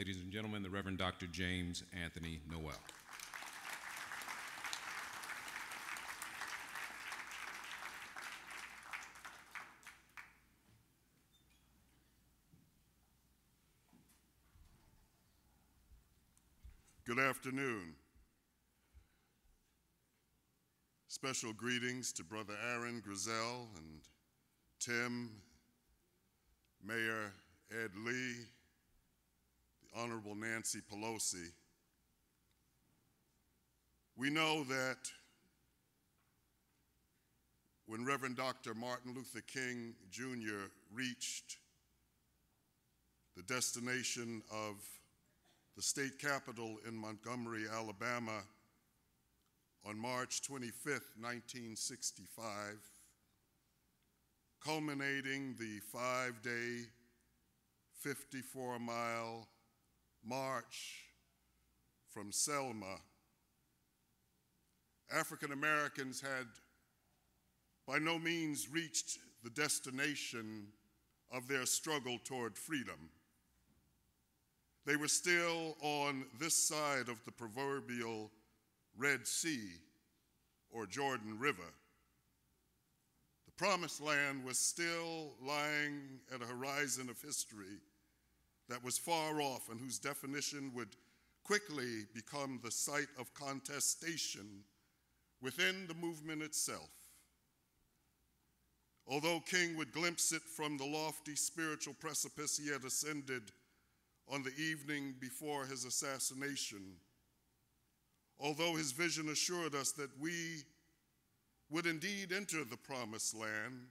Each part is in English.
ladies and gentlemen, the Reverend Dr. James Anthony Noel. Good afternoon. Special greetings to Brother Aaron Grizel and Tim, Mayor Ed Lee, the Honorable Nancy Pelosi. We know that when Reverend Dr. Martin Luther King Jr. reached the destination of the state capitol in Montgomery, Alabama, on March 25th, 1965, culminating the 5-day, 54-mile march from Selma, African Americans had by no means reached the destination of their struggle toward freedom. They were still on this side of the proverbial Red Sea or Jordan River. The Promised Land was still lying at a horizon of history that was far off and whose definition would quickly become the site of contestation within the movement itself. Although King would glimpse it from the lofty spiritual precipice he had ascended on the evening before his assassination, although his vision assured us that we would indeed enter the Promised Land,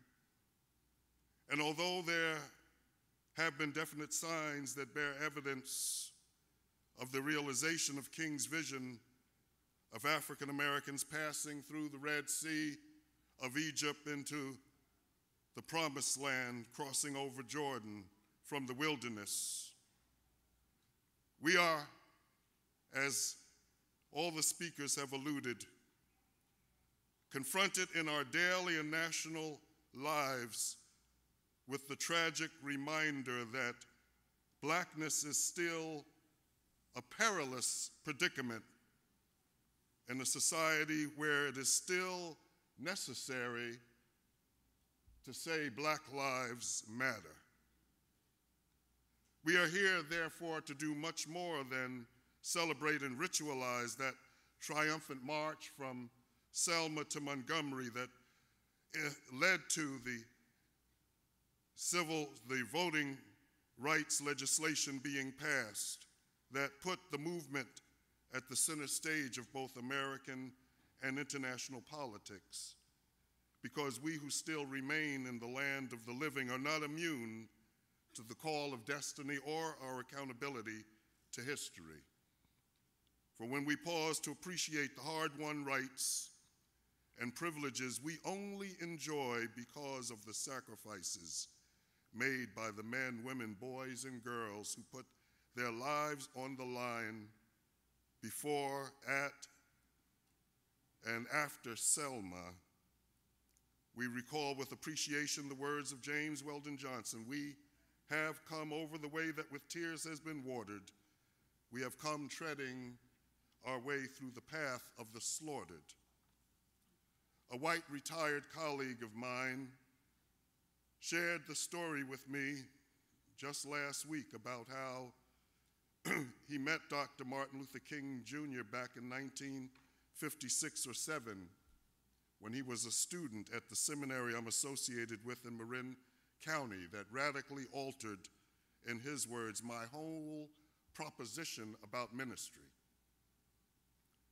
and although there have been definite signs that bear evidence of the realization of King's vision of African Americans passing through the Red Sea of Egypt into the Promised Land, crossing over Jordan from the wilderness, we are, as all the speakers have alluded, confronted in our daily and national lives with the tragic reminder that blackness is still a perilous predicament in a society where it is still necessary to say Black lives matter. We are here, therefore, to do much more than celebrate and ritualize that triumphant march from Selma to Montgomery that led to the voting rights legislation being passed that put the movement at the center stage of both American and international politics, because we who still remain in the land of the living are not immune to the call of destiny or our accountability to history. For when we pause to appreciate the hard-won rights and privileges we only enjoy because of the sacrifices made by the men, women, boys, and girls who put their lives on the line before, at, and after Selma, we recall with appreciation the words of James Weldon Johnson: "We have come over the way that with tears has been watered. We have come treading our way through the path of the slaughtered." A white retired colleague of mine shared the story with me just last week about how he met Dr. Martin Luther King Jr. back in 1956 or 7 when he was a student at the seminary I'm associated with in Marin County that radically altered, in his words, my whole proposition about ministry.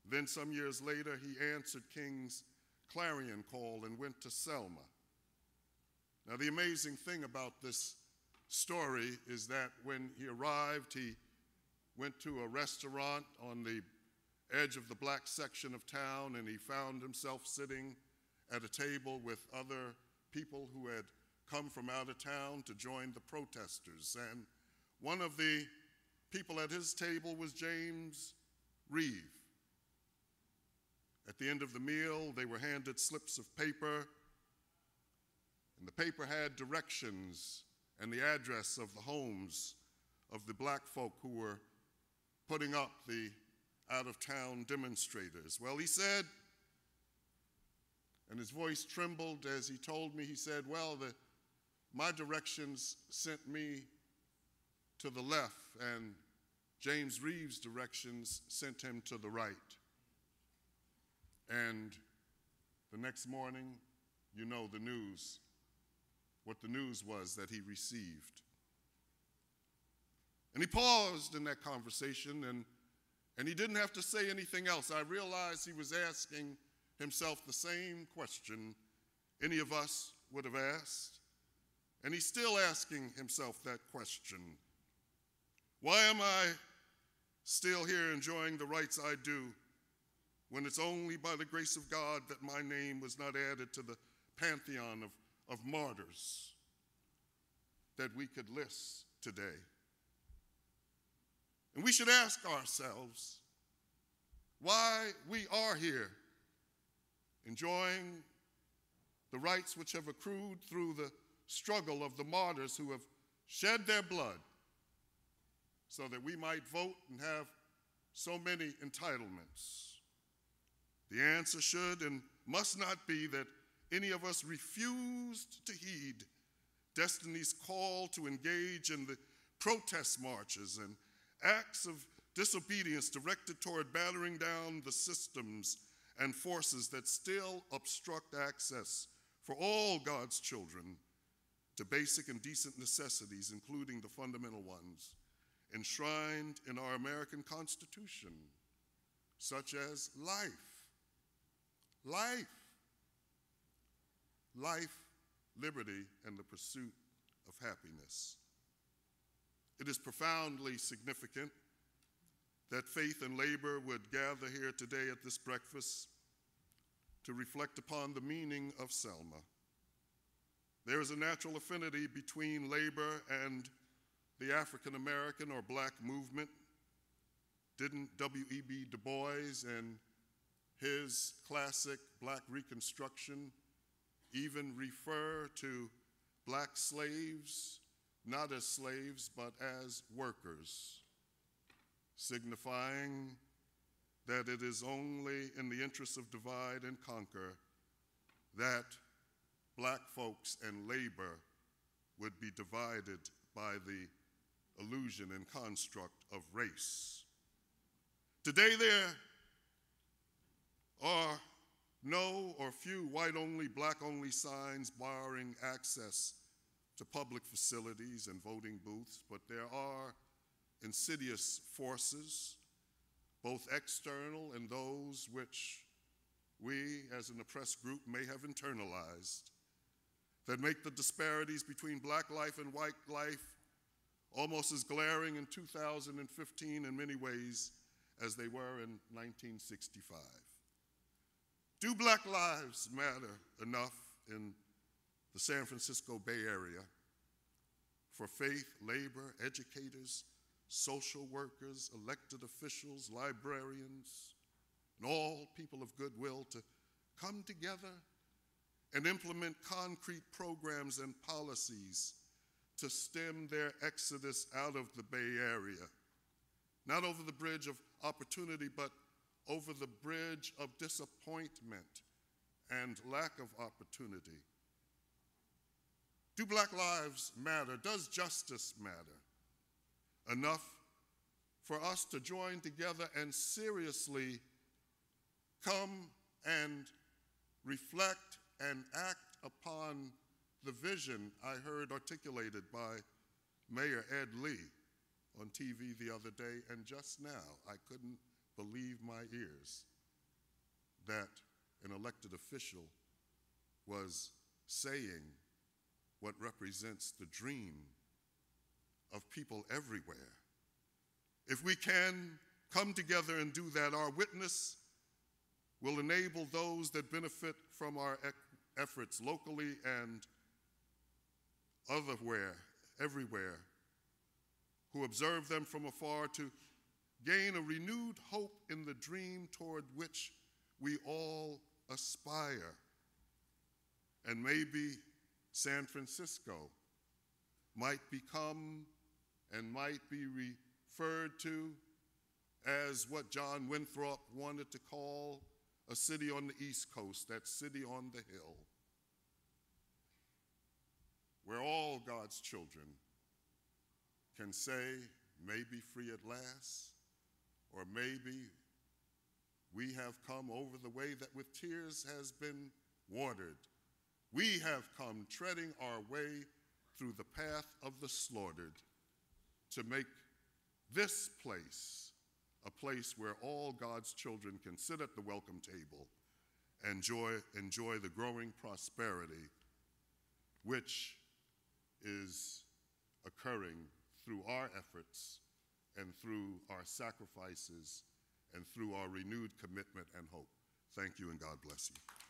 Then some years later, he answered King's clarion call and went to Selma. Now, the amazing thing about this story is that when he arrived, he went to a restaurant on the edge of the black section of town, and he found himself sitting at a table with other people who had come from out of town to join the protesters. And one of the people at his table was James Reeve. At the end of the meal, they were handed slips of paper, and the paper had directions and the address of the homes of the black folk who were putting up the out-of-town demonstrators. Well, he said, and his voice trembled as he told me, he said, well, my directions sent me to the left, and James Reeves' directions sent him to the right. And the next morning, you know the news, what the news was that he received. And he paused in that conversation, and he didn't have to say anything else. I realized he was asking himself the same question any of us would have asked. And he's still asking himself that question. Why am I still here enjoying the rights I do when it's only by the grace of God that my name was not added to the pantheon of martyrs that we could list today? And we should ask ourselves why we are here enjoying the rights which have accrued through the struggle of the martyrs who have shed their blood so that we might vote and have so many entitlements. The answer should and must not be that any of us refused to heed destiny's call to engage in the protest marches and acts of disobedience directed toward battering down the systems and forces that still obstruct access for all God's children to basic and decent necessities, including the fundamental ones enshrined in our American Constitution, such as life, liberty, and the pursuit of happiness. It is profoundly significant that Faith and Labor would gather here today at this breakfast to reflect upon the meaning of Selma. There is a natural affinity between labor and the African American or black movement. Didn't W.E.B. Du Bois in his classic Black Reconstruction even refer to black slaves not as slaves but as workers, signifying that it is only in the interest of divide and conquer that black folks and labor would be divided by the illusion and construct of race. Today there are no or few white-only, black-only signs barring access to public facilities and voting booths, but there are insidious forces, both external and those which we as an oppressed group may have internalized, that make the disparities between black life and white life almost as glaring in 2015 in many ways as they were in 1965. Do Black lives matter enough in the San Francisco Bay Area for faith, labor, educators, social workers, elected officials, librarians, and all people of goodwill to come together and implement concrete programs and policies to stem their exodus out of the Bay Area? Not over the bridge of opportunity, but over the bridge of disappointment and lack of opportunity. Do Black lives matter? Does justice matter enough for us to join together and seriously come and reflect and act upon the vision I heard articulated by Mayor Ed Lee on TV the other day, and just now I couldn't believe my ears that an elected official was saying what represents the dream of people everywhere. If we can come together and do that, our witness will enable those that benefit from our efforts locally and everywhere, who observe them from afar, to gain a renewed hope in the dream toward which we all aspire. And maybe San Francisco might become and might be referred to as what John Winthrop wanted to call a city on the East Coast, that city on the hill, where all God's children can say, may be free at last, or maybe we have come over the way that with tears has been watered. We have come treading our way through the path of the slaughtered to make this place a place where all God's children can sit at the welcome table and enjoy the growing prosperity which is occurring through our efforts and through our sacrifices and through our renewed commitment and hope. Thank you, and God bless you.